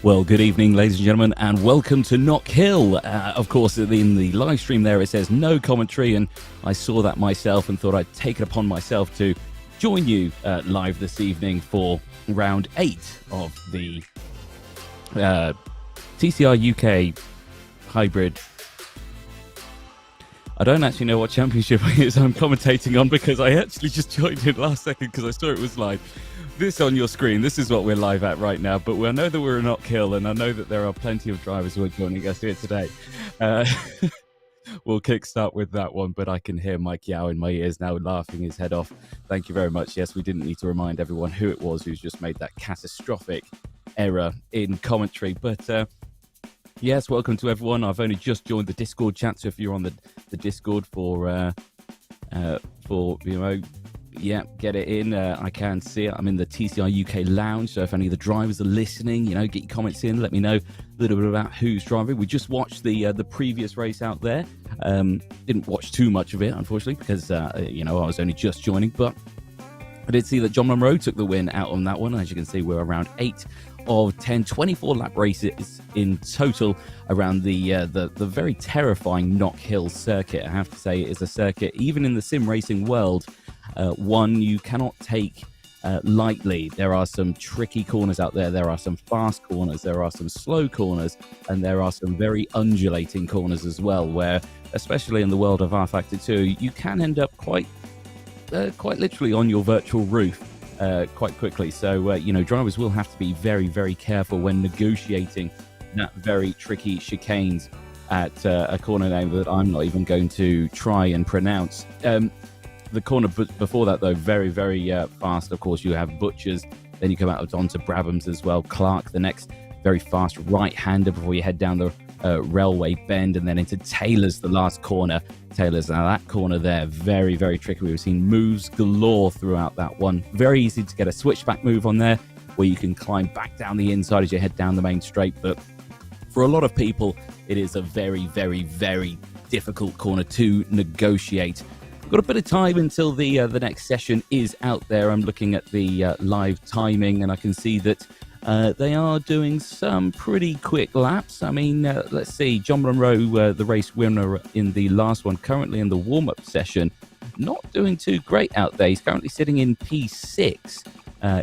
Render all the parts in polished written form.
Well, good evening, ladies and gentlemen, and welcome to Knockhill. Of course, in the live stream there, it says no commentary, and I saw that myself and thought I'd take it upon myself to join you live this evening for round 8 of the TCUK hybrid. I don't actually know what championship it is I'm commentating on because I actually just joined in last second because I saw it was live. This on your screen, this is what we're live at right now, but I know that we're a Knockhill, and I know that there are plenty of drivers who are joining us here today. We'll kickstart with that one, but I can hear Mike Yao in my ears now laughing his head off. Thank you very much. Yes, we didn't need to remind everyone who it was who's just made that catastrophic error in commentary, but yes, welcome to everyone. I've only just joined the Discord chat, so if you're on the Discord for VMO, yeah, get it in. I can see it. I'm in the TCUK lounge, so if any of the drivers are listening, get your comments in. Let me know a little bit about who's driving. We just watched the previous race out there. Didn't watch too much of it, unfortunately, because I was only just joining. But I did see that John Monroe took the win out on that one. As you can see, we're around 8 of 10, 24 lap races in total around the very terrifying Knockhill circuit. I have to say, it is a circuit, even in the sim racing world, one you cannot take lightly. There are some tricky corners out there. There are some fast corners. There are some slow corners, and there are some very undulating corners as well, where, especially in the world of R Factor 2, you can end up quite literally on your virtual roof quite quickly. So, drivers will have to be very, very careful when negotiating that very tricky chicanes at a corner name that I'm not even going to try and pronounce. The corner before that, though, very, very fast. Of course, you have Butchers. Then you come out onto Brabham's as well. Clark, the next very fast right-hander before you head down the railway bend, and then into Taylor's, the last corner. Taylor's, now that corner there, very, very tricky. We've seen moves galore throughout that one. Very easy to get a switchback move on there, where you can climb back down the inside as you head down the main straight. But for a lot of people, it is a very, very, very difficult corner to negotiate. Got a bit of time until the next session is out there. I'm looking at the live timing, and I can see that they are doing some pretty quick laps. I mean, let's see. John Monroe, the race winner in the last one, currently in the warm-up session, not doing too great out there. He's currently sitting in P6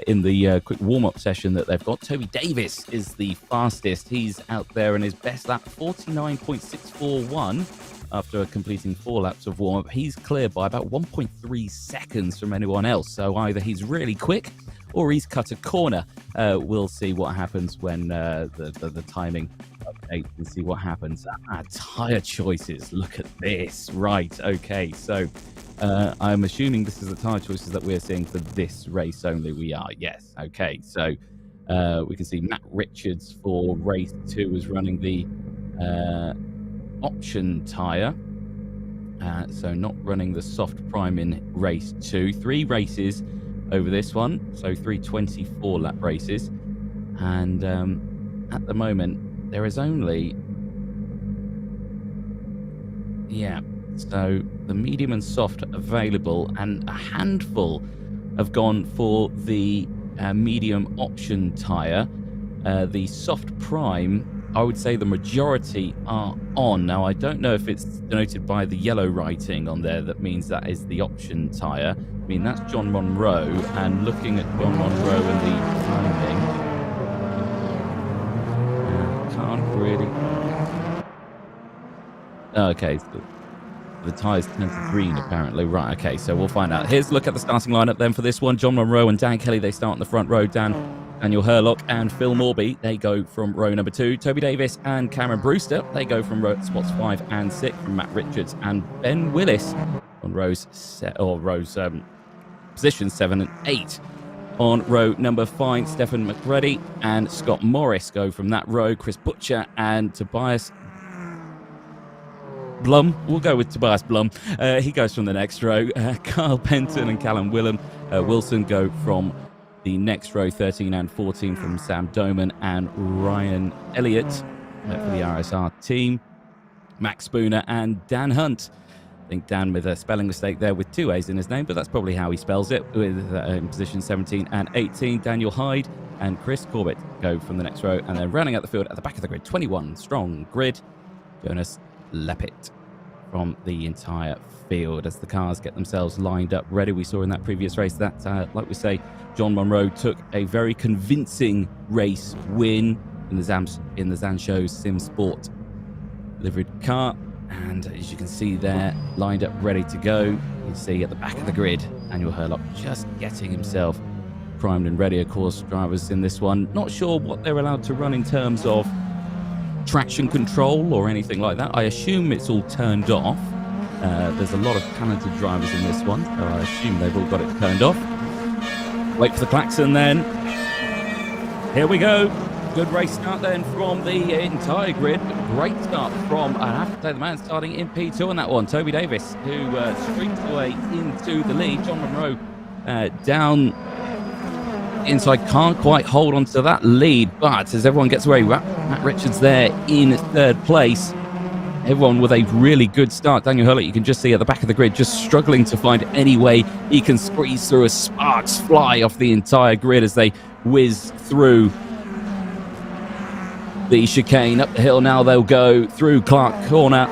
in the quick warm-up session that they've got. Toby Davis is the fastest. He's out there in his best lap, 49.641. After completing 4 laps of warm-up. He's clear by about 1.3 seconds from anyone else. So either he's really quick or he's cut a corner. We'll see what happens when the timing updates and see what happens. Tyre choices. Look at this. Right. Okay. So I'm assuming this is the tyre choices that we're seeing for this race only. We are. Yes. Okay. So we can see Matt Richards for race 2 is running the option tyre, so not running the soft prime in race 2. 3 races over this one, so 3 24 lap races, and at the moment there is only so the medium and soft available, and a handful have gone for the medium option tyre. The soft prime, I would say the majority are on. Now, I don't know if it's denoted by the yellow writing on there that means that is the option tyre. I mean, that's John Monroe, and looking at John Monroe and the timing, can't really... Okay, so the tyres turn to green, apparently. Right, okay, so we'll find out. Here's a look at the starting lineup then for this one. John Monroe and Dan Kelly, they start in the front row. Daniel Hurlock and Phil Morby, they go from row number 2. Toby Davis and Cameron Brewster, they go from spots 5 and 6. From Matt Richards and Ben Willis on positions 7 and 8. On row number 5, Stephen McReady and Scott Morris go from that row. Chris Butcher and Tobias Blum, we'll go with Tobias Blum. He goes from the next row. Kyle Penton and Callum Wilson go from the next row. 13 and 14 from Sam Doman and Ryan Elliott for the RSR team. Max Spooner and Dan Hunt. I think Dan with a spelling mistake there with 2 A's in his name, but that's probably how he spells it, with in position 17 and 18. Daniel Hyde and Chris Corbett go from the next row. And then rounding out the field at the back of the grid, 21 strong grid, Jonas Leppit from the entire field as the cars get themselves lined up ready. We saw in that previous race that, like we say, John Monroe took a very convincing race win in the Zanshow's Simsport livered car. And as you can see there, lined up ready to go. You see at the back of the grid, Daniel Hurlock just getting himself primed and ready. Of course, drivers in this one, not sure what they're allowed to run in terms of traction control or anything like that. I assume it's all turned off. There's a lot of talented drivers in this one, so I assume they've all got it turned off. Wait for the klaxon then. Here we go. Good race start then from the entire grid. Great start from, I have to say, the man starting in P2 on that one, Toby Davis, who streaks away into the lead. John Monroe down inside, can't quite hold on to that lead, but as everyone gets away, Matt Richards there in third place. Everyone with a really good start. Daniel Hurlock, you can just see at the back of the grid, just struggling to find any way he can squeeze through as sparks fly off the entire grid as they whiz through the chicane. Up the hill now they'll go through Clark Corner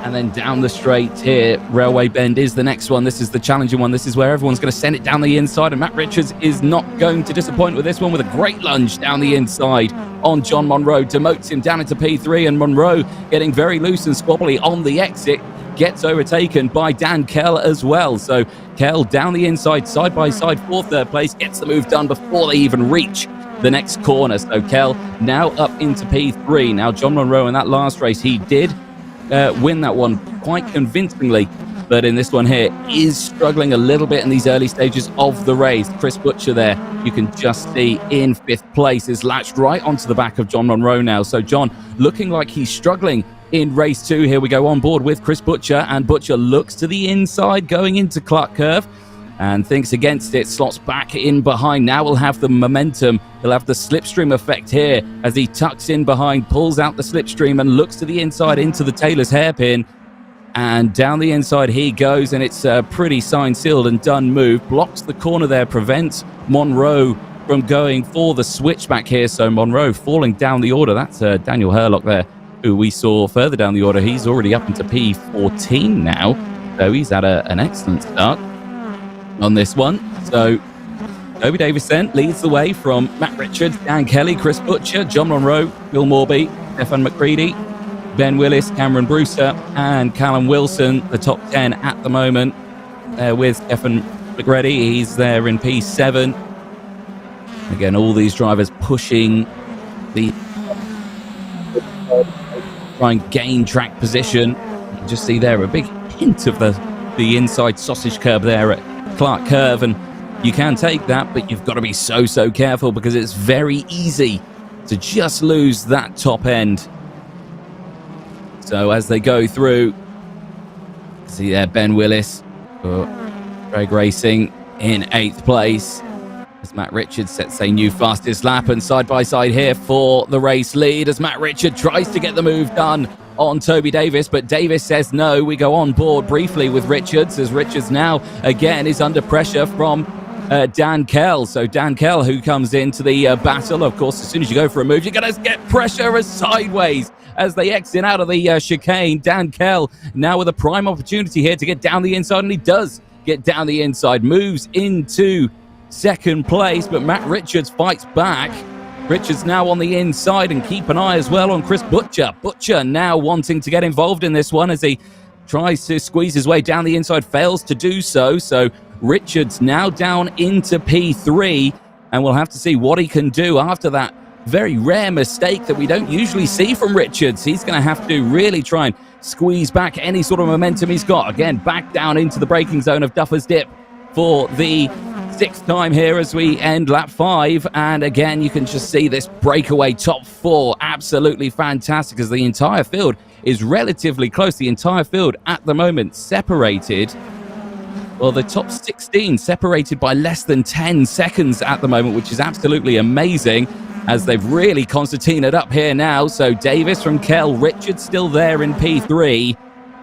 and then down the straight here. Railway Bend is the next one. This is the challenging one. This is where everyone's going to send it down the inside, and Matt Richards is not going to disappoint with this one with a great lunge down the inside on John Monroe. Demotes him down into P3, and Monroe getting very loose and squabbly on the exit gets overtaken by Dan Kell as well. So Kell down the inside, side by side for third place, gets the move done before they even reach the next corner. So Kell now up into P3. Now John Monroe in that last race, he did win that one quite convincingly, but in this one here is struggling a little bit in these early stages of the race. Chris Butcher there, you can just see in fifth place, is latched right onto the back of John Monroe now. So John looking like he's struggling in race 2. Here we go on board with Chris Butcher, and Butcher looks to the inside going into Clark Curve and thinks against it, slots back in behind. Now we'll have the momentum. He'll have the slipstream effect here as he tucks in behind, pulls out the slipstream and looks to the inside into the Taylor's hairpin. And down the inside he goes, and it's a pretty signed, sealed and done move. Blocks the corner there, prevents Monroe from going for the switchback here. So Monroe falling down the order. That's Daniel Hurlock there, who we saw further down the order. He's already up into P14 now. So he's had an excellent start on this one. So Toby Davis then leads the way from Matt Richards, Dan Kelly, Chris Butcher, John Monroe, Bill Morby, Stefan McCready, Ben Willis, Cameron Brewster and Callum Wilson, the top 10 at the moment, with Stefan McCready. He's there in P7. Again, all these drivers pushing the try and gain track position. You can just see there a big hint of the inside sausage curb there at Clark Curve, and you can take that, but you've got to be so careful because it's very easy to just lose that top end. So as they go through, see there Ben Willis for Drag Racing in 8th place as Matt Richards sets a new fastest lap, and side by side here for the race lead as Matt Richards tries to get the move done on Toby Davis, but Davis says no. We go on board briefly with Richards as Richards now again is under pressure from Dan Kell. So Dan Kell, who comes into the battle. Of course, as soon as you go for a move, you're going to get pressure as sideways as they exit out of the chicane. Dan Kell now with a prime opportunity here to get down the inside, and he does get down the inside, moves into second place, but Matt Richards fights back. Richards now on the inside, and keep an eye as well on Chris Butcher. Butcher now wanting to get involved in this one as he tries to squeeze his way down the inside, fails to do so. So Richards now down into P3, and we'll have to see what he can do after that very rare mistake that we don't usually see from Richards. He's going to have to really try and squeeze back any sort of momentum he's got. Again, back down into the braking zone of Duffer's Dip for the 6th time here as we end lap 5. And again, you can just see this breakaway top 4. Absolutely fantastic as the entire field is relatively close. The entire field at the moment separated. Well, the top 16 separated by less than 10 seconds at the moment, which is absolutely amazing as they've really concertinaed up here now. So Davis from Kell, Richards still there in P3.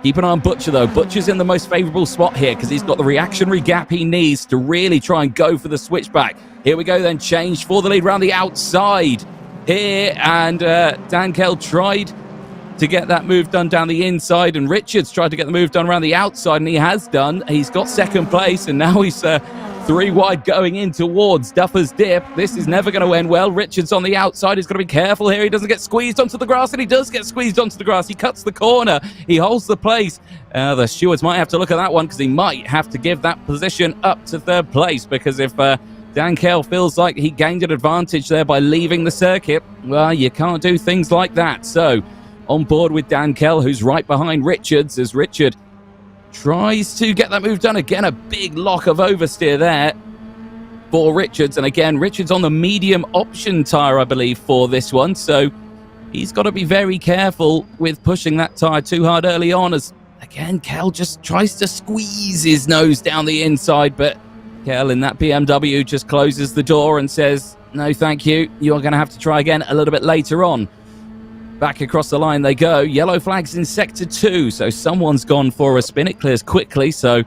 Keep an eye on Butcher, though. Butcher's in the most favourable spot here because he's got the reactionary gap he needs to really try and go for the switchback. Here we go then. Change for the lead around the outside here. And Dan Kell tried to get that move done down the inside. And Richards tried to get the move done around the outside. And he has done. He's got second place. And now he's 3 wide going in towards Duffer's Dip. This is never going to end well. Richards on the outside. He's got to be careful here. He doesn't get squeezed onto the grass, and he does get squeezed onto the grass. He cuts the corner. He holds the place. The stewards might have to look at that one because he might have to give that position up to third place, because if Dan Kell feels like he gained an advantage there by leaving the circuit, well, you can't do things like that. So on board with Dan Kell, who's right behind Richards, as Richard tries to get that move done. Again, a big lock of oversteer there for Richards. And again, Richards on the medium option tyre, I believe, for this one. So he's got to be very careful with pushing that tyre too hard early on, as, again, Kell just tries to squeeze his nose down the inside. But Kell in that BMW just closes the door and says, no, thank you. You're going to have to try again a little bit later on. Back across the line they go. Yellow flags in sector 2, so someone's gone for a spin. It clears quickly, so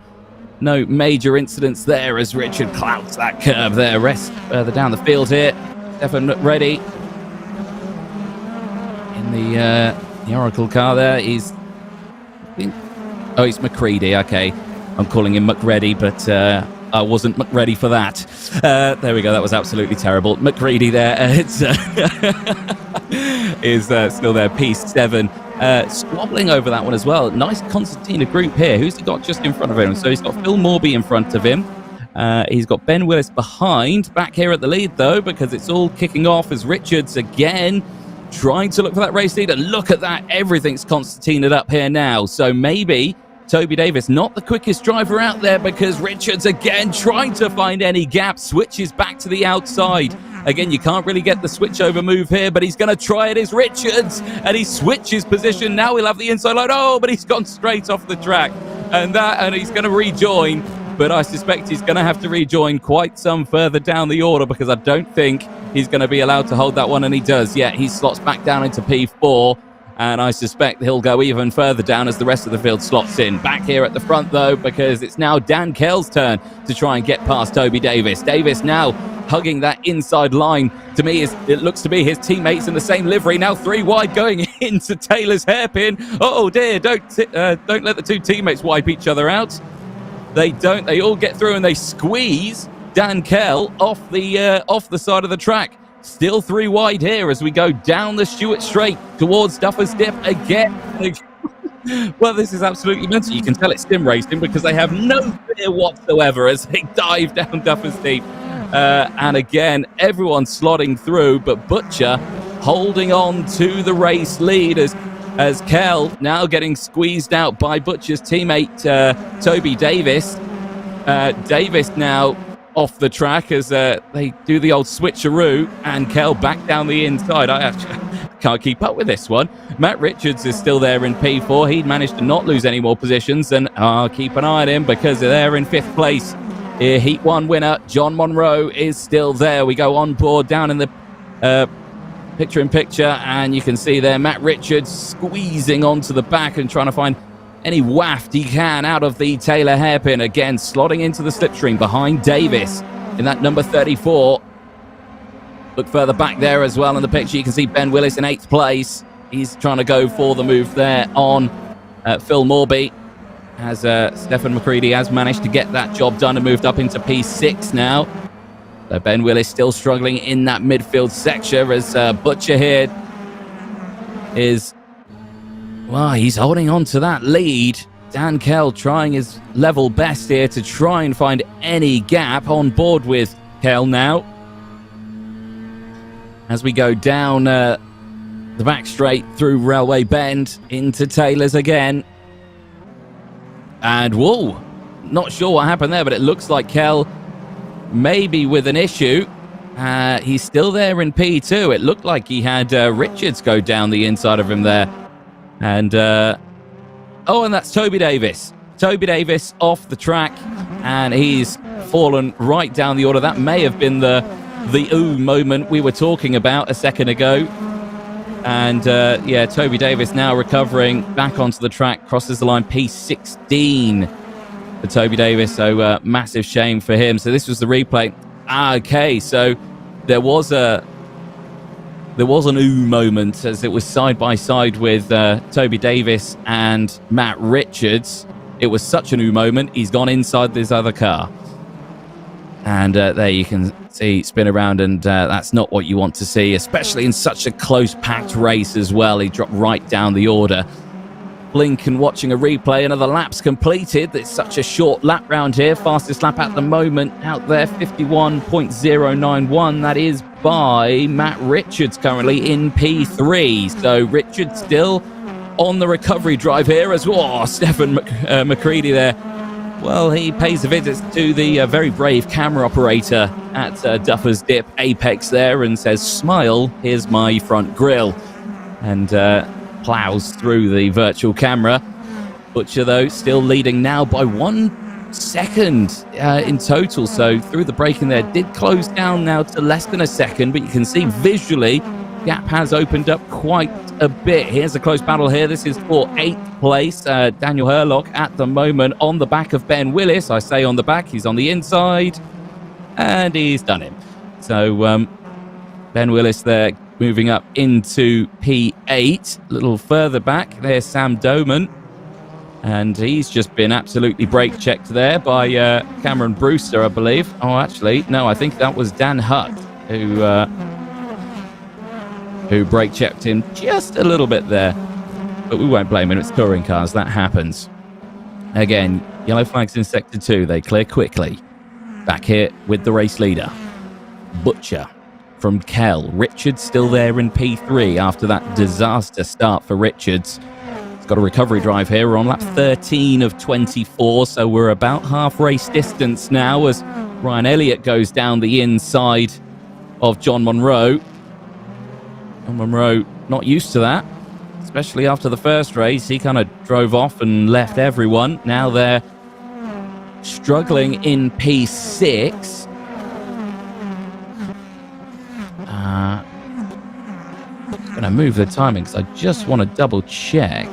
no major incidents there as Richard clouts that curve there. Rest further down the field here. Stefan McReady in the Oracle car there. He's McCready. Okay, I'm calling him McReady, but I wasn't ready for that. There we go. That was absolutely terrible. McCready there. It's is still there. P7 squabbling over that one as well. Nice concertina group here. Who's he got just in front of him? So he's got Phil Morby in front of him. He's got Ben Willis behind. Back here at the lead, though, because it's all kicking off as Richards again trying to look for that race lead. And look at that. Everything's concertinaed up here now. So maybe Toby Davis, not the quickest driver out there, because Richards again trying to find any gap, switches back to the outside. Again, you can't really get the switch over move here, but he's going to try it. Is Richards, and he switches position. Now he'll have the inside line. Oh, but he's gone straight off the track, and he's going to rejoin. But I suspect he's going to have to rejoin quite some further down the order, because I don't think he's going to be allowed to hold that one, and he does. Yeah, he slots back down into P4. And I suspect he'll go even further down as the rest of the field slots in. Back here at the front, though, because it's now Dan Kell's turn to try and get past Toby Davis. Davis now hugging that inside line. To me, it looks to be his teammates in the same livery. Now 3 wide going into Taylor's hairpin. Oh, dear. Don't let the 2 teammates wipe each other out. They don't. They all get through and they squeeze Dan Kell off the side of the track. Still 3 wide here as we go down the Stewart Straight towards Duffer's Dip again. Well, this is absolutely mental. You can tell it's sim racing because they have no fear whatsoever as they dive down Duffer's Deep. And again, everyone slotting through, but Butcher holding on to the race lead as Kell now getting squeezed out by Butcher's teammate, Toby Davis. Davis now off the track as they do the old switcheroo, and Kell back down the inside. I actually can't keep up with this one. Matt Richards is still there in P4. He'd managed to not lose any more positions, and I'll keep an eye on him because they're in 5th place. Heat 1 winner John Monroe is still there. We go on board down in the picture-in-picture, and you can see there Matt Richards squeezing onto the back and trying to find any waft he can out of the Taylor hairpin. Again, slotting into the slipstream behind Davis in that number 34. Look further back there as well in the picture. You can see Ben Willis in 8th place. He's trying to go for the move there on Phil Morby, as Stefan McCready has managed to get that job done and moved up into P6 now. So Ben Willis still struggling in that midfield section as Butcher here is... Well, he's holding on to that lead. Dan Kell trying his level best here to try and find any gap. On board with Kell now as we go down the back straight through Railway Bend into Taylor's again. And whoa, not sure what happened there, but it looks like Kell maybe with an issue. He's still there in P2. It looked like he had Richards go down the inside of him there. And and that's Toby Davis. Toby Davis off the track, and he's fallen right down the order. That may have been the ooh moment we were talking about a second ago. And yeah, Toby Davis now recovering back onto the track, crosses the line P16 for Toby Davis. So massive shame for him. So this was the replay. Okay, so there was an ooh moment as it was side by side with Toby Davis and Matt Richards. It was such an ooh moment. He's gone inside this other car. And there you can see spin around, and that's not what you want to see, especially in such a close packed race as well. He dropped right down the order. Blink and watching a replay, another lap's completed. It's such a short lap round here. Fastest lap at the moment out there, 51.091. That is by Matt Richards, currently in P3. So Richards still on the recovery drive here as well. Oh, Stefan McCready there. Well, he pays a visit to the very brave camera operator at Duffer's Dip Apex there and says, "Smile, here's my front grille." And plows through the virtual camera. Butcher, though, still leading now by 1 second in total. So through the braking there, did close down now to less than a second, but you can see visually gap has opened up quite a bit. Here's a close battle here. This is for 8th place. Daniel Herlock at the moment on the back of Ben Willis. I say on the back, he's on the inside, and he's done him. So Ben Willis there moving up into P8. A little further back, there's Sam Doman. And he's just been absolutely brake checked there by Cameron Brewster, I believe. Oh, actually, no, I think that was Dan Hutt who brake checked him just a little bit there. But we won't blame him. It's touring cars. That happens. Again, yellow flags in Sector 2. They clear quickly. Back here with the race leader, Butcher from Kell. Richards still there in P3 after that disaster start for Richards. He's got a recovery drive here. We're on lap 13 of 24, so we're about half race distance now as Ryan Elliott goes down the inside of John Monroe. John Monroe not used to that, especially after the first race. He kind of drove off and left everyone. Now they're struggling in P6. I'm going to move the timing because I just want to double check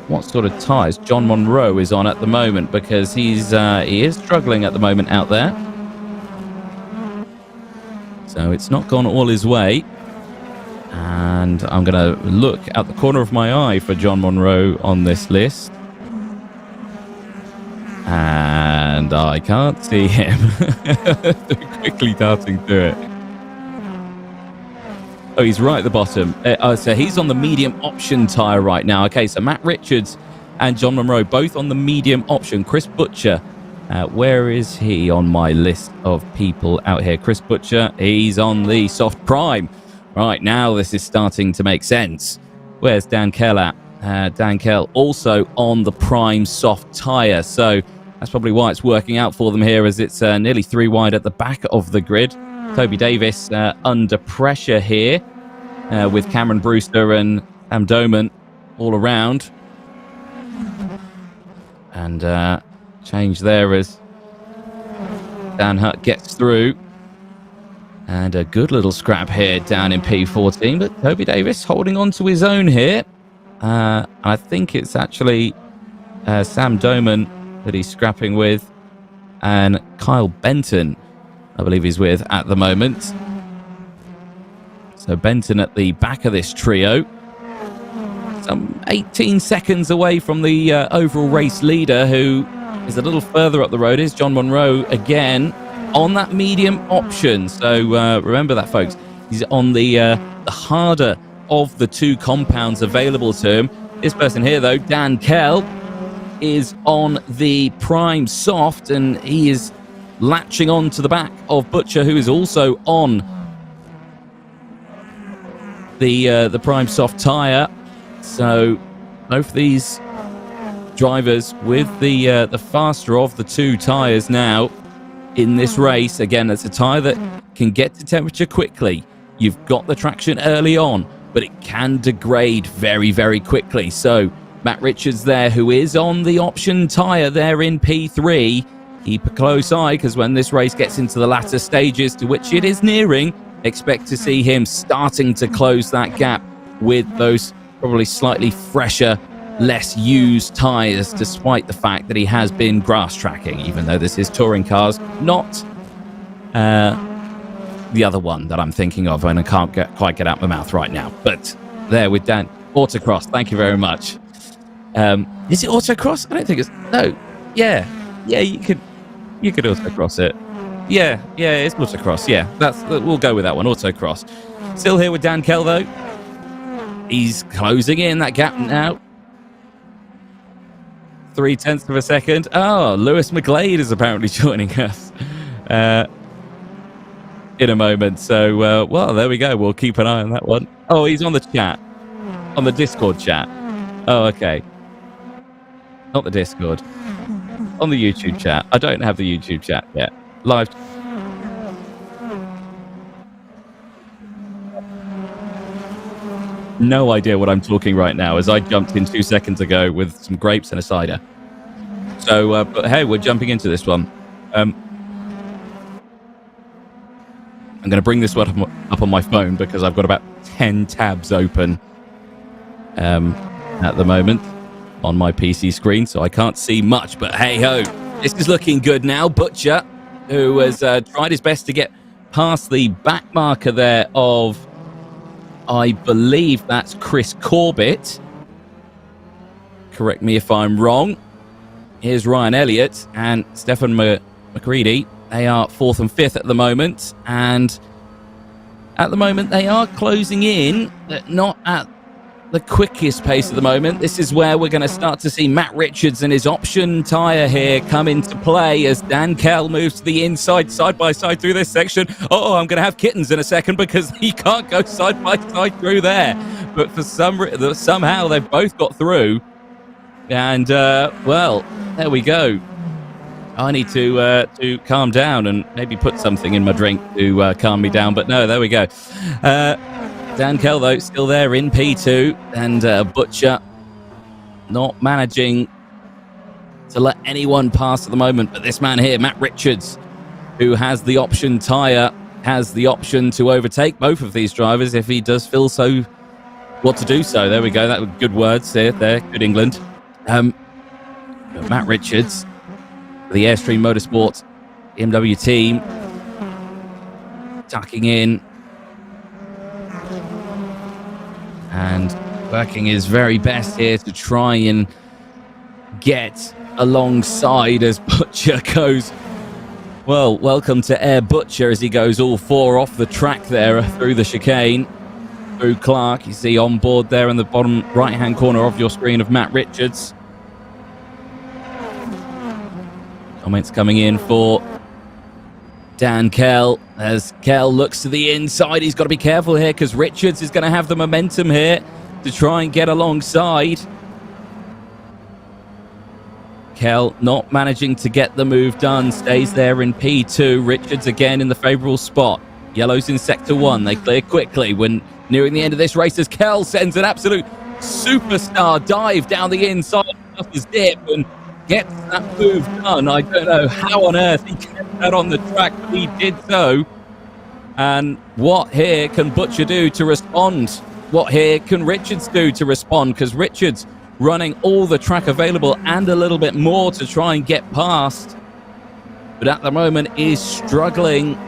what sort of tyres John Monroe is on at the moment, because he is struggling at the moment out there. So it's not gone all his way. And I'm going to look at the corner of my eye for John Monroe on this list. And I can't see him. Quickly darting through it. Oh, he's right at the bottom. So he's on the medium option tyre right now. Okay, so Matt Richards and John Monroe both on the medium option. Chris Butcher, where is he on my list of people out here? Chris Butcher, he's on the soft prime. Right, now this is starting to make sense. Where's Dan Kell at? Dan Kell also on the prime soft tyre. So that's probably why it's working out for them here, as it's nearly 3 wide at the back of the grid. Toby Davis under pressure here with Cameron Brewster and Sam Doman all around. And change there as Dan Hutt gets through. And a good little scrap here down in P14. But Toby Davis holding on to his own here. I think it's actually Sam Doman that he's scrapping with. And Kyle Benton, I believe he's with at the moment. So Benton at the back of this trio. Some 18 seconds away from the overall race leader, who is a little further up the road. Is John Monroe again on that medium option. So remember that, folks. He's on the harder of the 2 compounds available to him. This person here, though, Dan Kell, is on the prime soft, and he is latching on to the back of Butcher, who is also on the prime soft tyre. So both these drivers with the faster of the 2 tyres now in this race. Again, it's a tyre that can get to temperature quickly. You've got the traction early on, but it can degrade very, very quickly. So Matt Richards there, who is on the option tyre there in P3, keep a close eye, because when this race gets into the latter stages, to which it is nearing, expect to see him starting to close that gap with those probably slightly fresher, less used tyres, despite the fact that he has been grass tracking, even though this is touring cars, not the other one that I'm thinking of, and I can't quite get out my mouth right now. But there with Dan. Autocross, thank you very much. Is it autocross? I don't think it's... No. Yeah, you could autocross it. Yeah, it's autocross. Yeah, we'll go with that one, autocross. Still here with Dan Kell, though. He's closing in that gap now. 0.3 of a second. Oh, Lewis McGlade is apparently joining us in a moment. So, well, there we go. We'll keep an eye on that one. Oh, he's on the chat. On the Discord chat. Oh, okay. Not the Discord. On the YouTube chat. I don't have the YouTube chat yet. Live. No idea what I'm talking right now, as I jumped in 2 seconds ago with some grapes and a cider. So, but hey, we're jumping into this one. I'm going to bring this one up on my phone because I've got about 10 tabs open at the moment on my PC screen, so I can't see much. But hey ho, this is looking good now. Butcher, who has tried his best to get past the back marker there of, I believe that's Chris Corbett. Correct me if I'm wrong. Here's Ryan Elliott and Stefan McCready. They are 4th and 5th at the moment. And at the moment, they are closing in, not at the quickest pace at the moment. This is where we're going to start to see Matt Richards and his option tyre here come into play as Dan Kell moves to the inside, side by side through this section. Oh, I'm going to have kittens in a second because he can't go side by side through there. But for somehow they've both got through. And, well, there we go. I need to calm down and maybe put something in my drink to calm me down. But no, there we go. Dan Kell, though, still there in P2, and Butcher not managing to let anyone pass at the moment. But this man here, Matt Richards, who has the option tyre, has the option to overtake both of these drivers if he does feel so what to do so. There we go. That was good words there. Good England. Matt Richards, the Airstream Motorsport BMW team, tucking in and working his very best here to try and get alongside as Butcher goes. Well, welcome to Air Butcher as he goes all four off the track there through the chicane, through Clark. You see on board there in the bottom right-hand corner of your screen of Matt Richards. Comments coming in for Dan Kell as Kell looks to the inside. He's got to be careful here because Richards is going to have the momentum here to try and get alongside. Kell not managing to get the move done, stays there in P2. Richards again in the favourable spot. Yellows in sector 1. They clear quickly when nearing the end of this race as Kell sends an absolute superstar dive down the inside of his dip and gets that move done. I don't know how on earth he kept that on the track, but he did so. And what here can Butcher do to respond? What here can Richards do to respond? Because Richards running all the track available and a little bit more to try and get past, but at the moment is struggling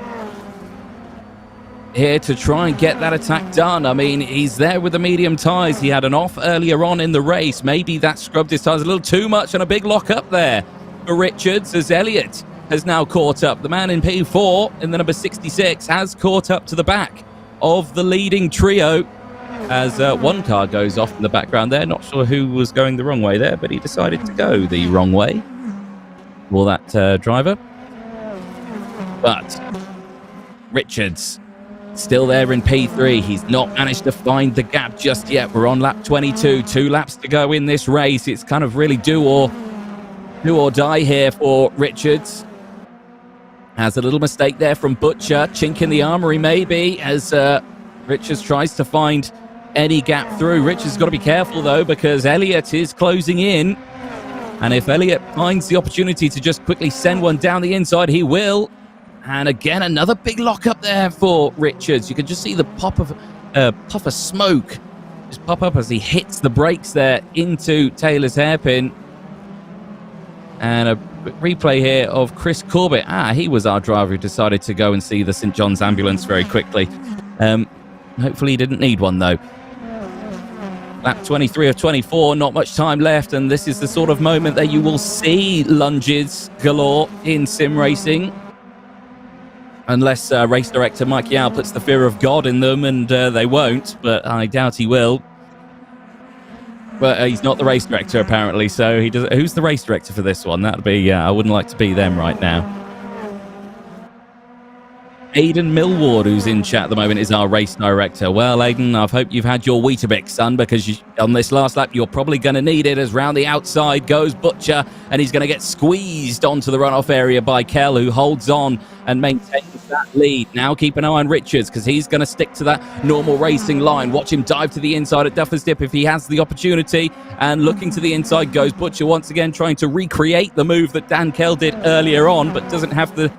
here to try and get that attack done. I mean, he's there with the medium tyres. He had an off earlier on in the race. Maybe that scrubbed his tyres a little too much, and a big lock up there for Richards as Elliott has now caught up. The man in P4 in the number 66 has caught up to the back of the leading trio as one car goes off in the background there. Not sure who was going the wrong way there, but he decided to go the wrong way for that driver. But Richards still there in P3. He's not managed to find the gap just yet. We're on lap 22. 2 laps to go in this race. It's kind of really do or die here for Richards. Has a little mistake there from Butcher. Chink in the armory maybe as Richards tries to find any gap through. Richards got to be careful though because Elliott is closing in. And if Elliott finds the opportunity to just quickly send one down the inside, he will. And again, another big lock up there for Richards. You can just see the puff of smoke just pop up as he hits the brakes there into Taylor's hairpin. And a replay here of Chris Corbett. He was our driver who decided to go and see the St. John's ambulance very quickly. Hopefully he didn't need one, though. Lap 23 of 24, not much time left, and this is the sort of moment that you will see lunges galore in sim racing. Unless race director Mike Yao puts the fear of God in them, and they won't, but I doubt he will. But he's not the race director, apparently, so he does. Who's the race director for this one? That'd be, I wouldn't like to be them right now. Aidan Millward, who's in chat at the moment, is our race director. Well, Aidan, I hope you've had your Weetabix, son, because on this last lap, you're probably going to need it, as round the outside goes Butcher, and he's going to get squeezed onto the runoff area by Kell, who holds on and maintains that lead. Now keep an eye on Richards, because he's going to stick to that normal racing line. Watch him dive to the inside at Duffer's Dip if he has the opportunity, and looking to the inside goes Butcher once again, trying to recreate the move that Dan Kell did earlier on, but doesn't have the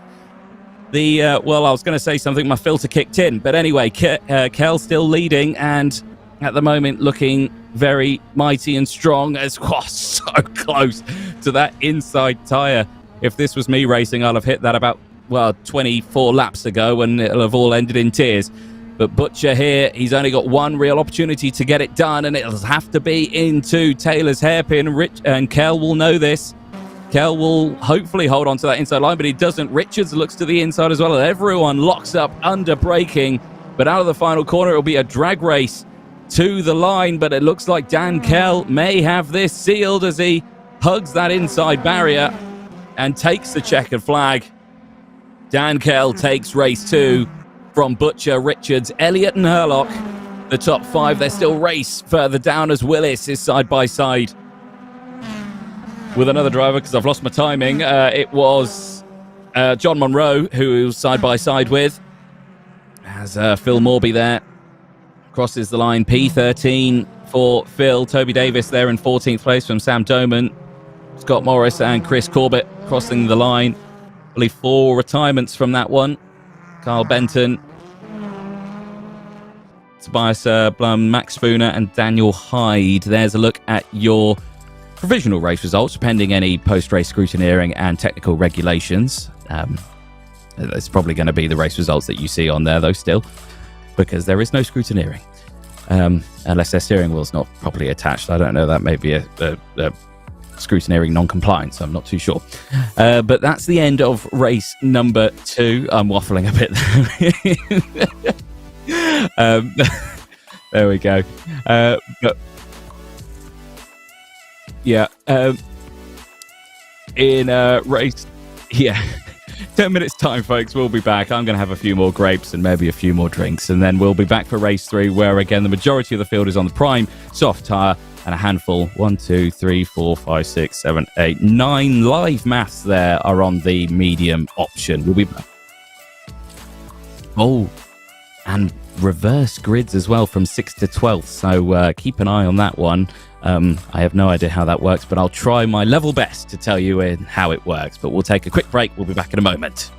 well, I was going to say something, my filter kicked in. But anyway, Kell still leading, and at the moment looking very mighty and strong, as so close to that inside tyre. If this was me racing, I'll have hit that about, 24 laps ago, and it'll have all ended in tears. But Butcher here, he's only got one real opportunity to get it done, and it'll have to be into Taylor's hairpin. And Kell will know this. Kell will hopefully hold on to that inside line, but he doesn't. Richards looks to the inside as well. Everyone locks up under braking, but out of the final corner, it'll be a drag race to the line, but it looks like Dan Kell may have this sealed as he hugs that inside barrier and takes the checkered flag. Dan Kell takes race 2 from Butcher, Richards, Elliott and Herlock. The top 5, they still race further down as Willis is side by side with another driver, because I've lost my timing. It was John Monroe who was side by side with, as Phil Morby there crosses the line. P13 for Phil. Toby Davis there in 14th place from Sam Doman. Scott Morris and Chris Corbett crossing the line. I believe 4 retirements from that one. Carl Benton, Tobias Blum, Max Spooner and Daniel Hyde. There's a look at your provisional race results, pending any post-race scrutineering and technical regulations. It's probably going to be the race results that you see on there, though, still, because there is no scrutineering. Unless their steering wheel's not properly attached. I don't know, that may be a scrutineering non-compliance. I'm not too sure. But that's the end of race number 2. I'm waffling a bit. There we go. But yeah, in race, 10 minutes time, folks, we'll be back. I'm going to have a few more grapes and maybe a few more drinks, and then we'll be back for race 3, where again the majority of the field is on the prime soft tyre, and a handful, 1, 2, 3, 4, 5, 6, 7, 8, 9 live maths there are on the medium option. We'll be back. Oh, and reverse grids as well from 6th to 12th, so keep an eye on that one. I have no idea how that works, but I'll try my level best to tell you how it works. But we'll take a quick break. We'll be back in a moment.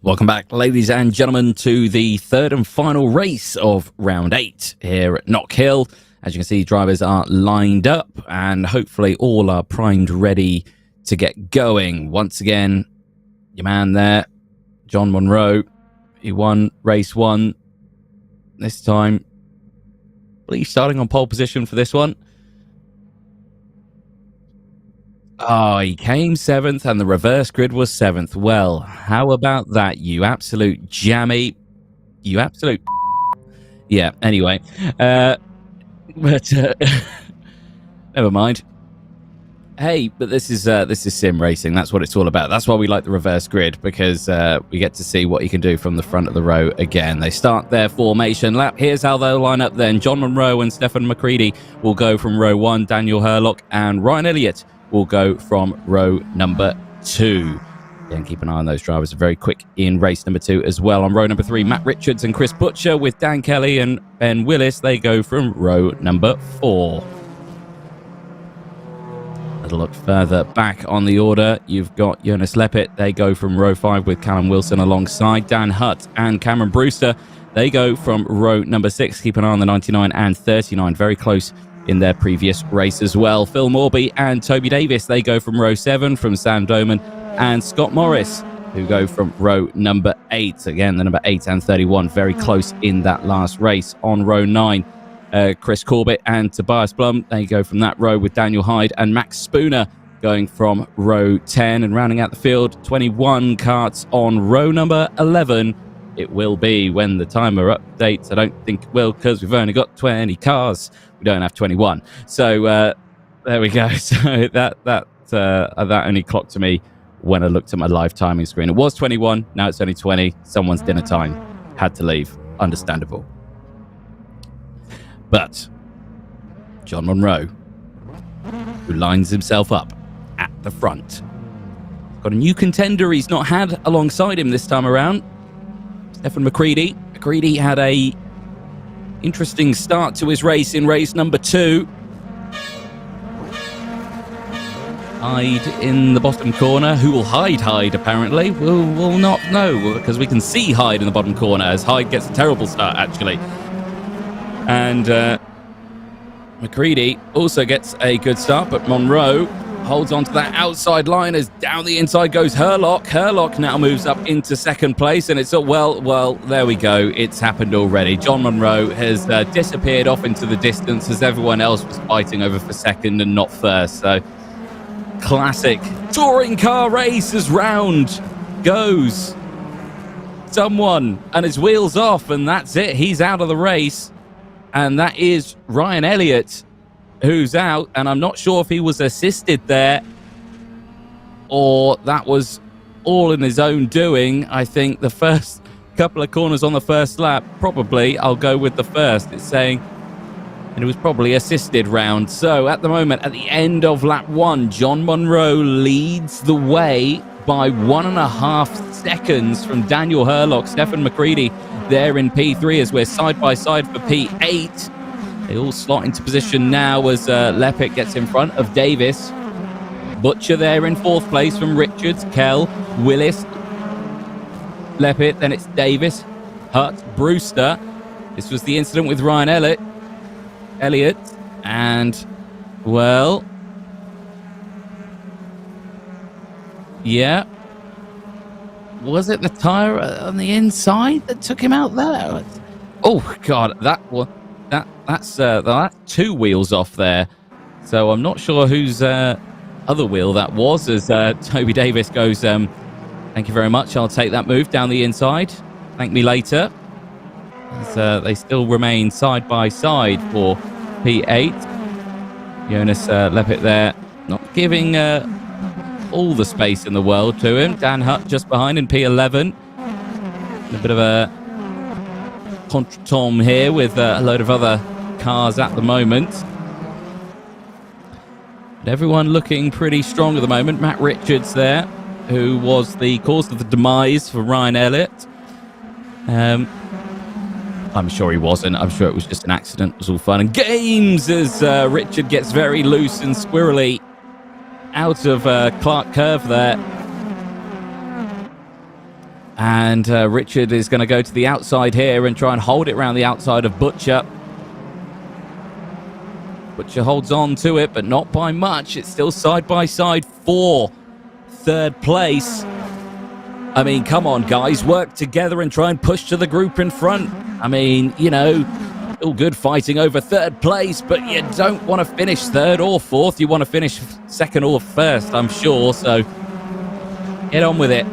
Welcome back, ladies and gentlemen, to the third and final race of round 8 here at Knockhill. As you can see, drivers are lined up and hopefully all are primed, ready to get going. Once again, your man there, John Monroe, he won race 1 this time. I believe starting on pole position for this one. Oh, he came 7th and the reverse grid was 7th. Well, how about that, you absolute jammy? You absolute... Yeah, anyway. But never mind. Hey, but this is sim racing. That's what it's all about. That's why we like the reverse grid, because we get to see what you can do from the front of the row again. They start their formation lap. Here's how they'll line up then. John Monroe and Stefan McCready will go from row 1. Daniel Hurlock and Ryan Elliott will go from row number 2. Again, keep an eye on those drivers. Very quick in race number 2 as well. On row number 3, Matt Richards and Chris Butcher with Dan Kelly and Ben Willis. They go from row number 4. A look further back on the order, you've got Jonas Leppert. They go from row 5 with Callum Wilson alongside Dan Hutt and Cameron Brewster. They go from row number 6. Keep an eye on the 99 and 39. Very close in their previous race as well. Phil Morby and Toby Davis, they go from row 7 from Sam Doman and Scott Morris, who go from row number 8. Again, the number 8 and 31, very close in that last race. On row 9, Chris Corbett and Tobias Blum, they go from that row with Daniel Hyde and Max Spooner going from row 10. And rounding out the field, 21 karts on row number 11. It will be when the timer updates. I don't think it will, because we've only got 20 cars. We don't have 21. So there we go. So that only clocked to me when I looked at my live timing screen. It was 21. Now it's only 20. Someone's dinner time. Had to leave. Understandable. But John Monroe, who lines himself up at the front, got a new contender he's not had alongside him this time around. Stefan McCready. McCready had a interesting start to his race in race number 2. Hyde in the bottom corner. Who will Hyde apparently? We'll not know, because we can see Hyde in the bottom corner as Hyde gets a terrible start actually. And McCready also gets a good start, but Monroe holds on to that outside line as down the inside goes Hurlock. Hurlock now moves up into 2nd place, and it's well, there we go. It's happened already. John Monroe has disappeared off into the distance as everyone else was fighting over for 2nd and not 1st. So classic touring car race as round goes someone and his wheels off, and that's it. He's out of the race, and that is Ryan Elliott, who's out. And I'm not sure if he was assisted there or that was all in his own doing. I think the first couple of corners on the first lap, probably I'll go with the first. It's saying, and it was probably assisted round. So at the moment, at the end of lap 1, John Monroe leads the way by 1.5 seconds from Daniel Hurlock. Stefan McCready there in P3 as we're side by side for P8. They all slot into position now as Leppert gets in front of Davis. Butcher there in 4th place from Richards, Kell, Willis, Leppert, then it's Davis, Hutt, Brewster. This was the incident with Ryan Elliott, and, well, yeah. Was it the tyre on the inside that took him out there? Oh, God, that's 2 wheels off there. So I'm not sure whose other wheel that was, as Toby Davis goes, thank you very much, I'll take that move down the inside. Thank me later. As they still remain side by side for P8. Jonas Leppert there, not giving all the space in the world to him. Dan Hutt just behind in P11. A bit of a contretemps here with a load of other cars at the moment. But everyone looking pretty strong at the moment. Matt Richards there, who was the cause of the demise for Ryan Elliott. I'm sure he wasn't. I'm sure it was just an accident. It was all fun and games as Richard gets very loose and squirrely out of Clark Curve there. And Richard is going to go to the outside here and try and hold it around the outside of Butcher. Butcher holds on to it, but not by much. It's still side by side for third place. I mean, come on, guys. Work together and try and push to the group in front. I mean, you know, still good fighting over third place, but you don't want to finish third or fourth. You want to finish second or first, I'm sure. So get on with it.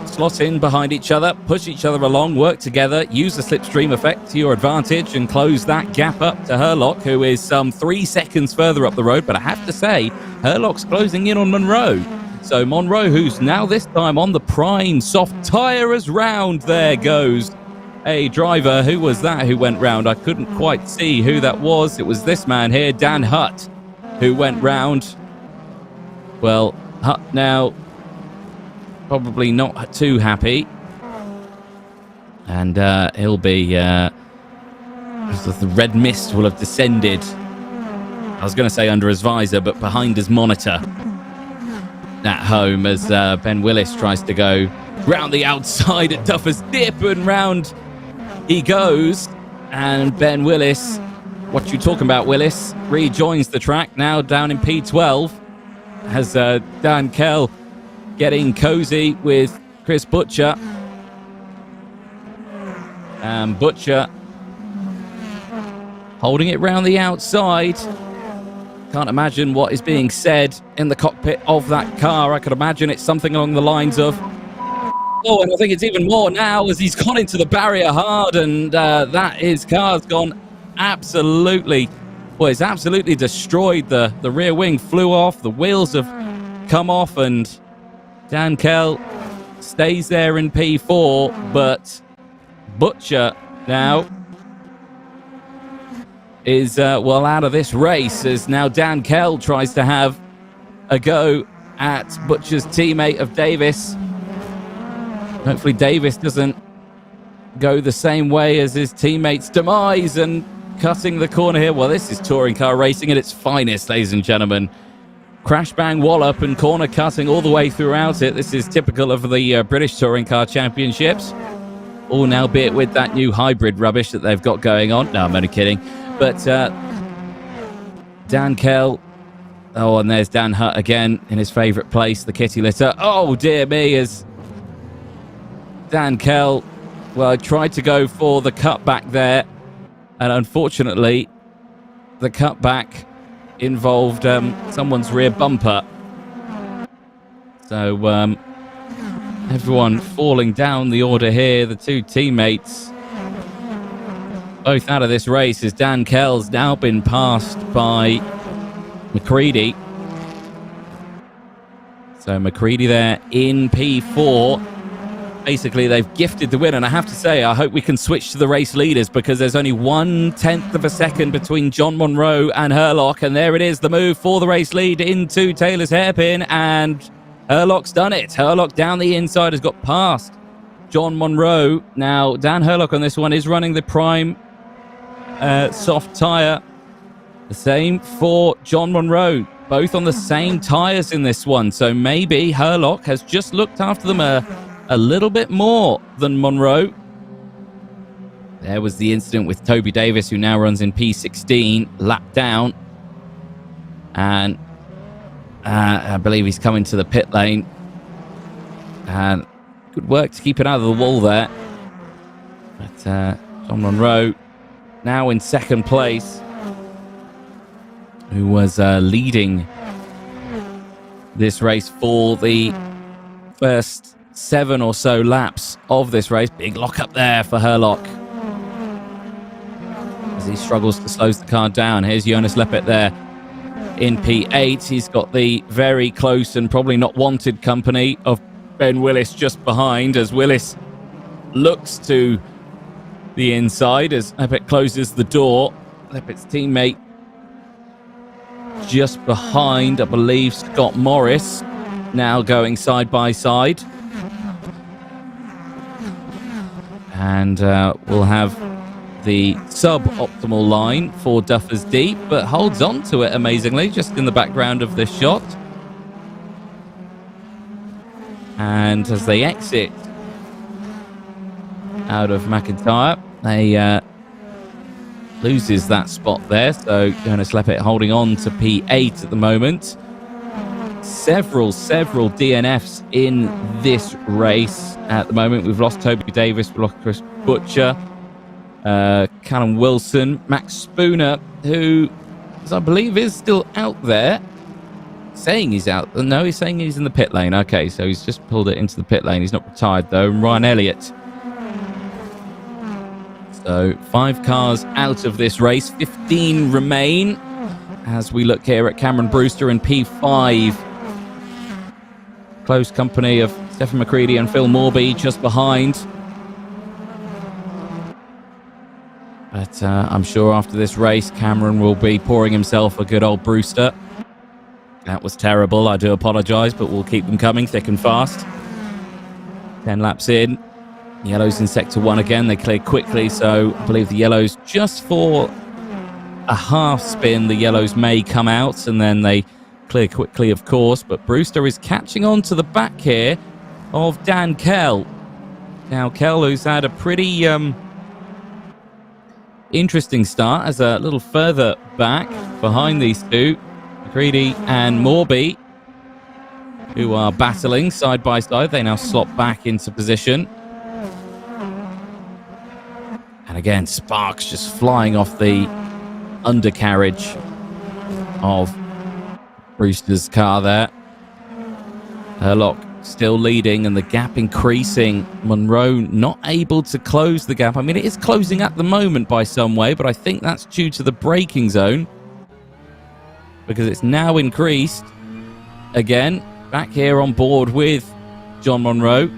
Slot in behind each other, push each other along, work together, use the slipstream effect to your advantage and close that gap up to Herlock, who is some 3 seconds further up the road. But I have to say, Herlock's closing in on Monroe. So Monroe, who's now this time on the prime soft tyre, as round. There goes a driver. Who was that who went round? I couldn't quite see who that was. It was this man here, Dan Hutt, who went round. Well, Hutt now probably not too happy, and he'll be the red mist will have descended. I was going to say under his visor, but behind his monitor at home, as Ben Willis tries to go round the outside at Duffer's Dip, and round he goes. And Ben Willis, what you talking about, Willis, rejoins the track now down in P12 as Dan Kell getting cozy with Chris Butcher. And Butcher holding it round the outside. Can't imagine what is being said in the cockpit of that car. I could imagine it's something along the lines of, oh, and I think it's even more now as he's gone into the barrier hard, and his car's gone absolutely, well, it's absolutely destroyed. The rear wing flew off, the wheels have come off, and Dan Kell stays there in P4, but Butcher now is, well, out of this race, as now Dan Kell tries to have a go at Butcher's teammate of Davis. Hopefully Davis doesn't go the same way as his teammate's demise and cutting the corner here. Well, this is touring car racing at its finest, ladies and gentlemen. Crash, bang, wallop, and corner cutting all the way throughout it. This is typical of the British Touring Car Championships. All now, be it with that new hybrid rubbish that they've got going on. No, I'm only kidding. But Dan Kell. Oh, and there's Dan Hutt again in his favourite place, the kitty litter. Oh, dear me, as Dan Kell, well, tried to go for the cutback there. And unfortunately, the cutback involved someone's rear bumper. So everyone falling down the order here. The two teammates both out of this race, as Dan Kell's now been passed by McCready. So McCready there in P4. Basically, they've gifted the win, and I have to say, I hope we can switch to the race leaders, because there's only 1/10 of a second between John Monroe and Herlock, and there it is, the move for the race lead into Taylor's hairpin, and Herlock's done it. Herlock down the inside has got past John Monroe. Now, Dan Herlock on this one is running the prime soft tyre. The same for John Monroe, both on the same tyres in this one, so maybe Herlock has just looked after them a little bit more than Monroe. There was the incident with Toby Davis, who now runs in P16, lap down. And I believe he's coming to the pit lane. And good work to keep it out of the wall there. But John Monroe now in second place, who was leading this race for the first 7 or so laps of this race. Big lock up there for Herlock as he struggles to slow the car down. Here's Jonas Leppert there in P8. He's got the very close and probably not wanted company of Ben Willis just behind, as Willis looks to the inside as Leppert closes the door. Leppert's teammate just behind, I believe, Scott Morris, now going side by side. And we'll have the sub-optimal line for Duffer's Deep, but holds on to it amazingly, just in the background of this shot. And as they exit out of McIntyre. They loses that spot there, so Jonas Leppert holding on to P8 at the moment. Several DNFs in this race at the moment. We've lost Toby Davis, we've lost Chris Butcher, Callum Wilson, Max Spooner, who, as I believe, is still out there. Saying he's out. No, he's saying he's in the pit lane. Okay, so he's just pulled it into the pit lane. He's not retired, though. And Ryan Elliott. So 5 cars out of this race. 15 remain as we look here at Cameron Brewster in P5. Close company of Stephen McCready and Phil Morby just behind. But I'm sure after this race, Cameron will be pouring himself a good old Brewster. That was terrible. I do apologise, but we'll keep them coming thick and fast. 10 laps in. Yellows in sector 1 again. They clear quickly, so I believe the yellows, just for a half spin, the yellows may come out, and then they clear quickly, of course. But Brewster is catching on to the back here of Dan Kell. Now, Kell, who's had a pretty interesting start, as a little further back behind these two, McCready and Morby, who are battling side by side. They now slot back into position. And again, sparks just flying off the undercarriage of Brewster's car there. Herlock still leading and the gap increasing. Monroe not able to close the gap. I mean, it is closing at the moment by some way, but I think that's due to the braking zone, because it's now increased again. Back here on board with John Monroe.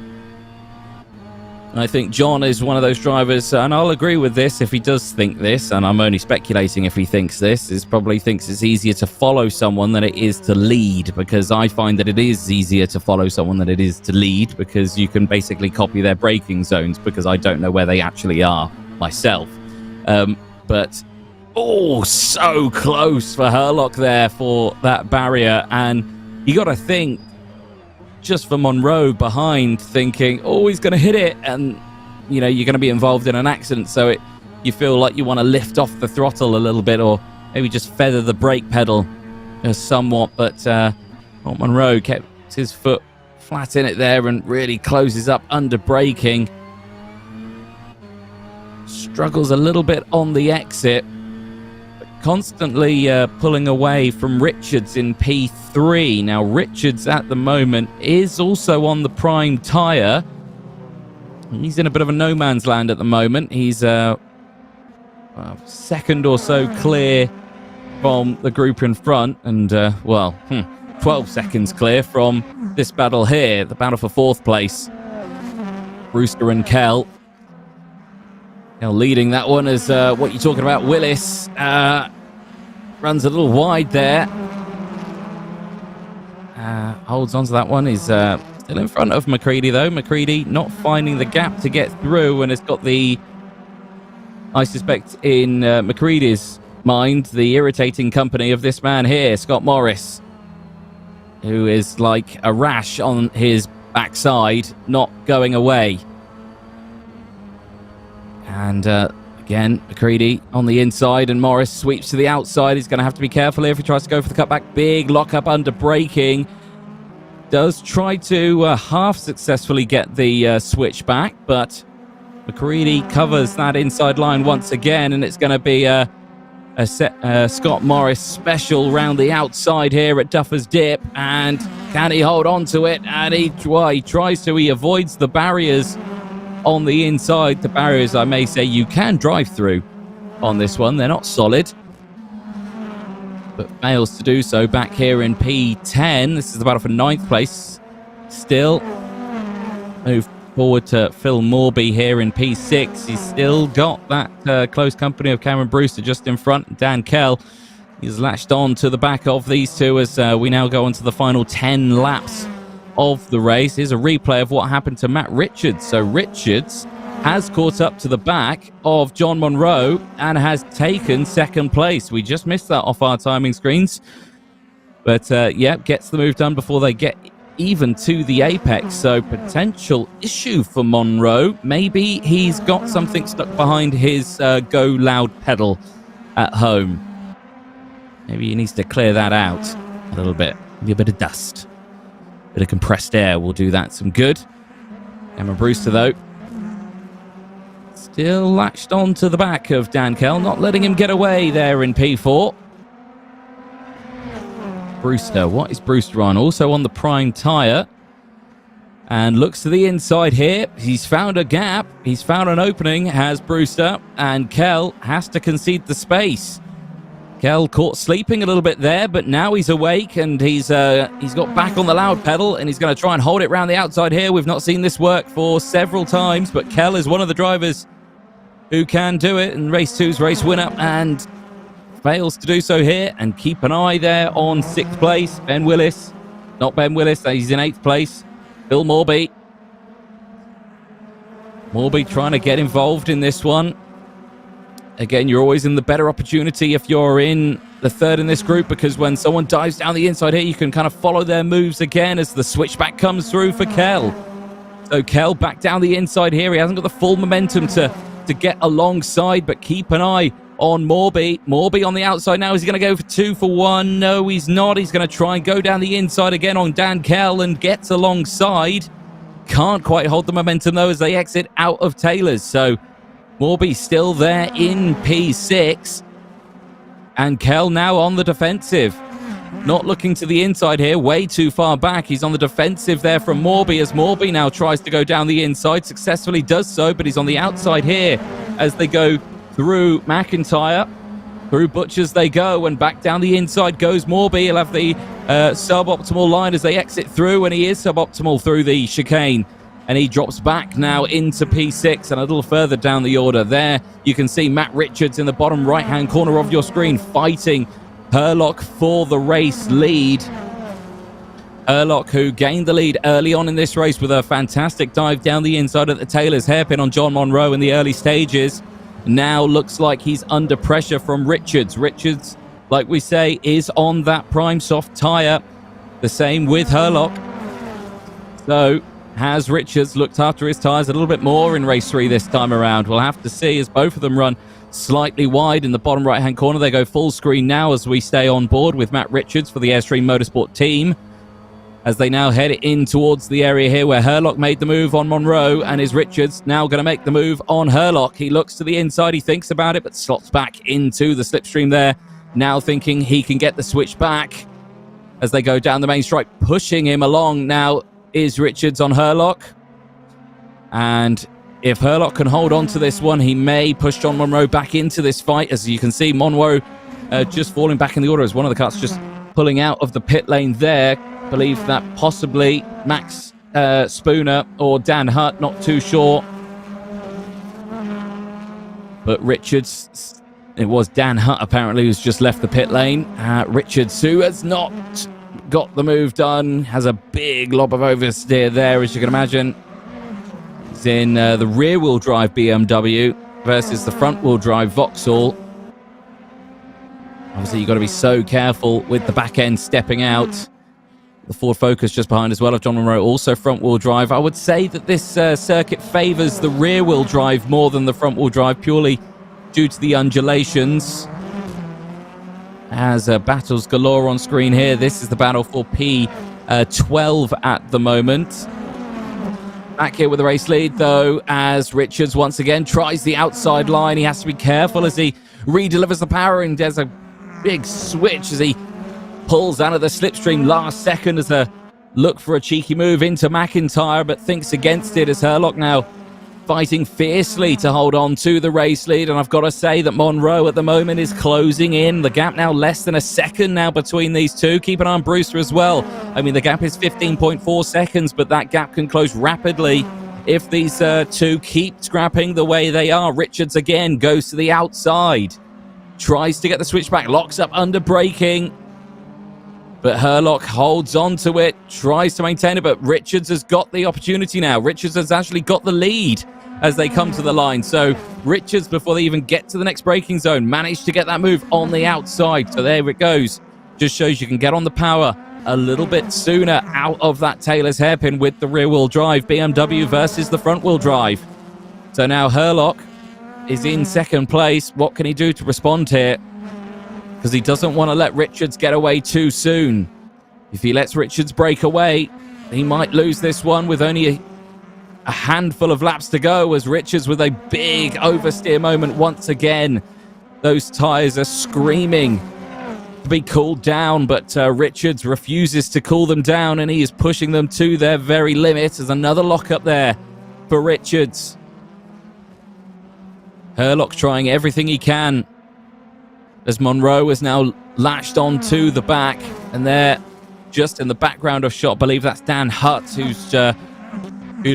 And I think John is one of those drivers, and I'll agree with this if he does think this, and I'm only speculating if he thinks this, is probably thinks it's easier to follow someone than it is to lead, because I find that it is easier to follow someone than it is to lead, because you can basically copy their braking zones, because I don't know where they actually are myself. But oh, so close for Herlock there for that barrier. And you got to think, just for Monroe behind, thinking, oh, he's going to hit it. And, you know, you're going to be involved in an accident. So you feel like you want to lift off the throttle a little bit, or maybe just feather the brake pedal somewhat. But Monroe kept his foot flat in it there and really closes up under braking. Struggles a little bit on the exit. Constantly pulling away from Richards in P3. Now, Richards at the moment is also on the prime tyre. He's in a bit of a no man's land at the moment. He's second or so clear from the group in front, and 12 seconds clear from this battle here, the battle for 4th place. Brewster and Kell. Now leading that one is what you're talking about. Willis runs a little wide there. Holds on to that one. He's still in front of McCready, though. McCready not finding the gap to get through, and has got the, I suspect, in McCready's mind, the irritating company of this man here, Scott Morris, who is like a rash on his backside, not going away. And again, McCready on the inside, and Morris sweeps to the outside. He's going to have to be careful here if he tries to go for the cutback. Big lockup under braking. Does try to half successfully get the switch back, but McCready covers that inside line once again, and it's going to be a Scott Morris special round the outside here at Duffer's Dip. And can he hold on to it? And he tries to. He avoids the barriers on the inside. The barriers, I may say, you can drive through on this one. They're not solid, but fails to do so back here in P10. This is the battle for 9th place. Still move forward to Phil Morby here in P6. He's still got that close company of Cameron Brewster just in front. Dan Kell, he's latched on to the back of these two as we now go on to the final 10 laps of the race. Here's a replay of what happened to Matt Richards. So Richards has caught up to the back of John Monroe and has taken 2nd place. We just missed that off our timing screens, but yeah, gets the move done before they get even to the apex, so potential issue for Monroe. Maybe he's got something stuck behind his go loud pedal at home. Maybe he needs to clear that out a little bit. Maybe a bit of dust. A bit of compressed air will do that some good. Emma Brewster, though, still latched on to the back of Dan Kell, not letting him get away there in P4. Brewster, what is Brewster on? Also on the prime tyre. And looks to the inside here. He's found a gap. He's found an opening, has Brewster. And Kell has to concede the space. Kell caught sleeping a little bit there, but now he's awake and he's got back on the loud pedal and he's going to try and hold it around the outside here. We've not seen this work for several times, but Kell is one of the drivers who can do it. And race 2's race winner and fails to do so here. And keep an eye there on 6th place. Ben Willis. Not Ben Willis, he's in 8th place. Bill Morby. Morby trying to get involved in this one. Again, you're always in the better opportunity if you're in the 3rd in this group, because when someone dives down the inside here, you can kind of follow their moves again as the switchback comes through for Kell. So Kell back down the inside here. He hasn't got the full momentum to get alongside, but keep an eye on Morby. Morby on the outside now. Is he going to go for 2 for 1? No, he's not. He's going to try and go down the inside again on Dan Kell and gets alongside. Can't quite hold the momentum, though, as they exit out of Taylor's. So Morby still there in P6. And Kell now on the defensive. Not looking to the inside here. Way too far back. He's on the defensive there from Morby as Morby now tries to go down the inside. Successfully does so, but he's on the outside here as they go through McIntyre. Through Butchers they go, and back down the inside goes Morby. He'll have the suboptimal line as they exit through, and he is suboptimal through the chicane. And he drops back now into P6 and a little further down the order. There you can see Matt Richards in the bottom right-hand corner of your screen fighting Herlock for the race lead. Herlock, who gained the lead early on in this race with a fantastic dive down the inside at the Taylor's hairpin on John Monroe in the early stages. Now looks like he's under pressure from Richards. Richards, like we say, is on that prime soft tyre. The same with Herlock. So has Richards looked after his tyres a little bit more in race 3 this time around? We'll have to see as both of them run slightly wide in the bottom right-hand corner. They go full screen now as we stay on board with Matt Richards for the Airstream Motorsport team, as they now head in towards the area here where Herlock made the move on Monroe, and is Richards now going to make the move on Herlock. He looks to the inside, he thinks about it, but slots back into the slipstream there, now thinking he can get the switch back as they go down the main strike, pushing him along now is Richards on Herlock. And if Herlock can hold on to this one, he may push John Monroe back into this fight. As you can see, Monroe just falling back in the order as one of the cars just pulling out of the pit lane there. I believe that possibly Max Spooner or Dan Hutt, not too sure. But Richards, it was Dan Hutt apparently who's just left the pit lane. Richards, who has not got the move done, has a big lob of oversteer there, as you can imagine. He's in the rear-wheel drive BMW versus the front-wheel drive Vauxhall. Obviously, you've got to be so careful with the back end stepping out. The Ford Focus just behind as well of John Monroe, also front-wheel drive. I would say that this circuit favours the rear-wheel drive more than the front-wheel drive, purely due to the undulations. As battles galore on screen here. This is the battle for P12 at the moment. Back here with the race lead, though, as Richards once again tries the outside line. He has to be careful as he redelivers the power, and there's a big switch as he pulls out of the slipstream last second as a look for a cheeky move into McIntyre, but thinks against it as Herlock now fighting fiercely to hold on to the race lead. And I've got to say that Monroe at the moment is closing in. The gap now less than a second now between these two. Keep an eye on Brewster as well. I mean, the gap is 15.4 seconds, but that gap can close rapidly if these two keep scrapping the way they are. Richards again goes to the outside, tries to get the switchback, locks up under braking, but Herlock holds on to it, tries to maintain it, but Richards has got the opportunity now. Richards has actually got the lead as they come to the line. So Richards, before they even get to the next braking zone, managed to get that move on the outside. So there it goes. Just shows you can get on the power a little bit sooner out of that Taylor's hairpin with the rear-wheel drive. BMW versus the front-wheel drive. So now Herlock is in second place. What can he do to respond here? Because he doesn't want to let Richards get away too soon. If he lets Richards break away, he might lose this one with only a handful of laps to go, as Richards with a big oversteer moment once again. Those tyres are screaming to be cooled down, but Richards refuses to cool them down, and he is pushing them to their very limit. There's another lock up there for Richards. Herlock trying everything he can, as Monroe is now latched onto the back, and there, just in the background of shot, I believe that's Dan Hutt, who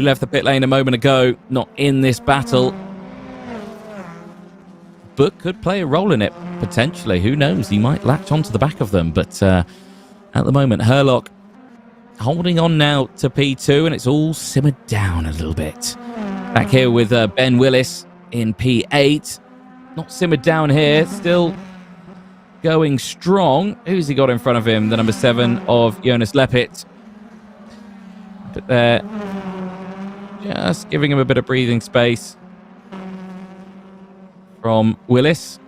left the pit lane a moment ago, not in this battle, but could play a role in it, potentially. Who knows? He might latch onto the back of them, but at the moment, Herlock holding on now to P2, and it's all simmered down a little bit. Back here with Ben Willis in P8. Not simmered down here, still going strong. Who's he got in front of him? The number 7 of Jonas Leppit. But there, just giving him a bit of breathing space from Willis.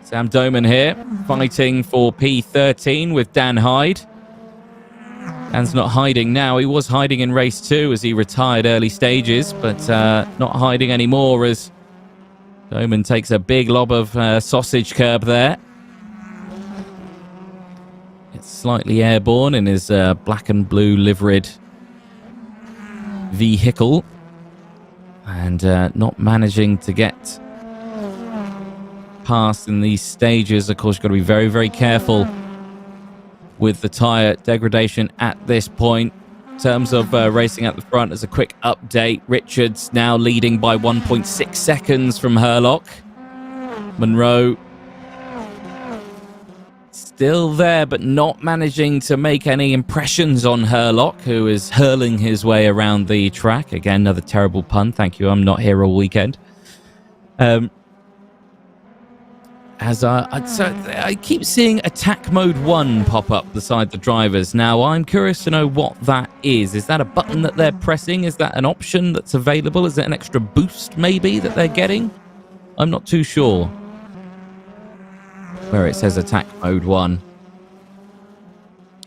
Sam Doman here, fighting for P13 with Dan Hyde. Dan's not hiding now. He was hiding in race 2 as he retired early stages, but not hiding anymore as Doman takes a big lob of sausage curb there. It's slightly airborne in his black and blue liveried vehicle, and not managing to get past in these stages. Of course, you've got to be very, very careful with the tyre degradation at this point. In terms of racing at the front, as a quick update, Richards now leading by 1.6 seconds from Herlock. Monroe still there, but not managing to make any impressions on Herlock, who is hurling his way around the track. Again, another terrible pun. Thank you. I'm not here all weekend. I keep seeing attack mode 1 pop up beside the drivers. Now, I'm curious to know what that is. Is that a button that they're pressing? Is that an option that's available? Is it an extra boost, maybe, that they're getting? I'm not too sure. Where it says attack mode 1.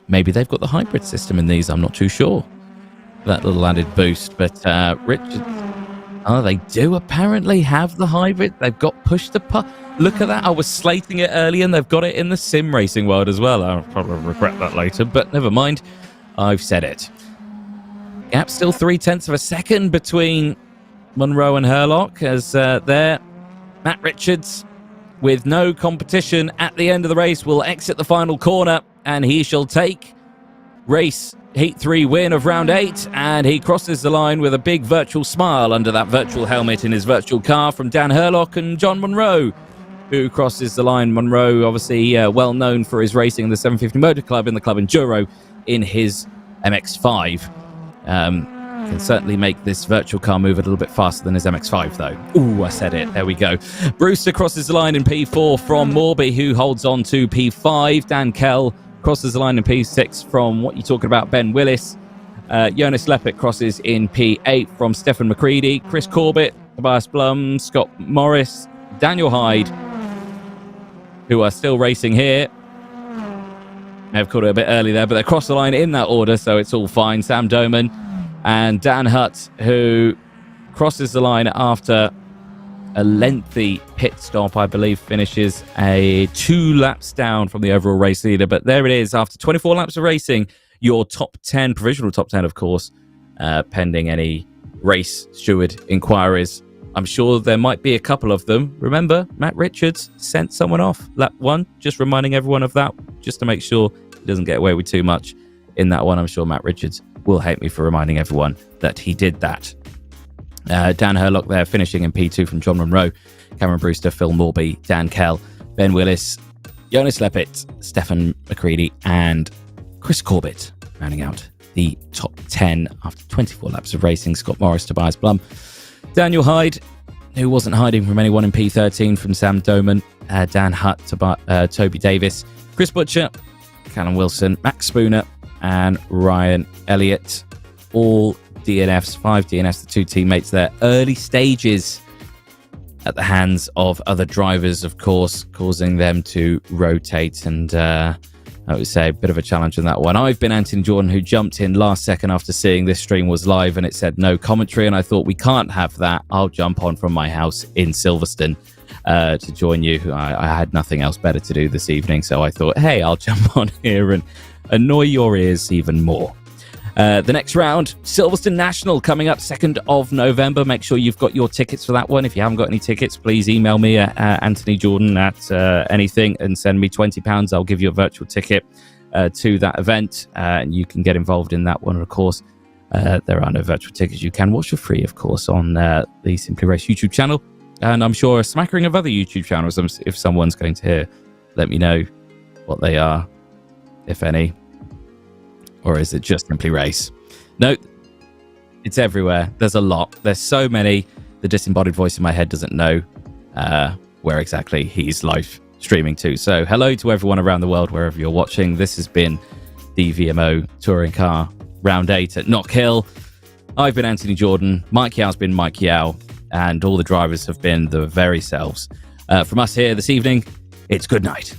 Maybe they've got the hybrid system in these. I'm not too sure. That little added boost. But Richard... Oh, they do apparently have the hybrid. They've got push to putt. Look at that. I was slating it earlier, and they've got it in the sim racing world as well. I'll probably regret that later, but never mind. I've said it. Gap still 0.3 of a second between Monroe and Herlock, as there, Matt Richards, with no competition at the end of the race, will exit the final corner, and he shall take race Heat 3 win of round 8, and he crosses the line with a big virtual smile under that virtual helmet in his virtual car from Dan Herlock and John Monroe, who crosses the line. Monroe, obviously well known for his racing in the 750 Motor Club, in the Club Enduro, in his MX-5. Can certainly make this virtual car move a little bit faster than his MX-5, though. Ooh, I said it. There we go. Brewster crosses the line in P4 from Morby, who holds on to P5. Dan Kell crosses the line in P6 from what you're talking about, Ben Willis. Jonas Leppit crosses in P8 from Stefan McCready. Chris Corbett, Tobias Blum, Scott Morris, Daniel Hyde, who are still racing here. May have called it a bit early there, but they cross the line in that order, so it's all fine. Sam Doman and Dan Hutt, who crosses the line after a lengthy pit stop, I believe, finishes 2 laps down from the overall race leader. But there it is, after 24 laps of racing, your top 10, provisional top 10, of course, pending any race steward inquiries. I'm sure there might be a couple of them. Remember, Matt Richards sent someone off lap 1, just reminding everyone of that, just to make sure he doesn't get away with too much in that one. I'm sure Matt Richards will hate me for reminding everyone that he did that. Dan Herlock there finishing in P2 from John Monroe, Cameron Brewster, Phil Morby, Dan Kell, Ben Willis, Jonas Leppit, Stefan McCready, and Chris Corbett rounding out the top 10 after 24 laps of racing. Scott Morris, Tobias Blum, Daniel Hyde, who wasn't hiding from anyone in P13 from Sam Doman, Dan Hutt, Toby Davis, Chris Butcher, Callum Wilson, Max Spooner, and Ryan Elliott. All DNFs, 5 DNFs, the 2 teammates there. Early stages at the hands of other drivers, of course, causing them to rotate. And I would say a bit of a challenge in that one. I've been Anthony Jordan, who jumped in last second after seeing this stream was live and it said no commentary. And I thought, we can't have that. I'll jump on from my house in Silverstone to join you. I had nothing else better to do this evening. So I thought, hey, I'll jump on here and annoy your ears even more. The next round, Silverstone National, coming up 2nd of November. Make sure you've got your tickets for that one. If you haven't got any tickets, please email me at anthonyjordan@anything and send me £20. I'll give you a virtual ticket to that event, and you can get involved in that one. Of course, there are no virtual tickets. You can watch for free, of course, on the Simply Race YouTube channel. And I'm sure a smattering of other YouTube channels, if someone's going to let me know what they are, if any. Or is it just Simply Race? No, it's everywhere. There's a lot. There's so many. The disembodied voice in my head doesn't know where exactly he's live streaming to. So hello to everyone around the world, wherever you're watching. This has been the VMO Touring Car Round 8 at Knockhill. I've been Anthony Jordan. Mike Yau's been Mike Yau. And all the drivers have been the very selves. From us here this evening, it's good night.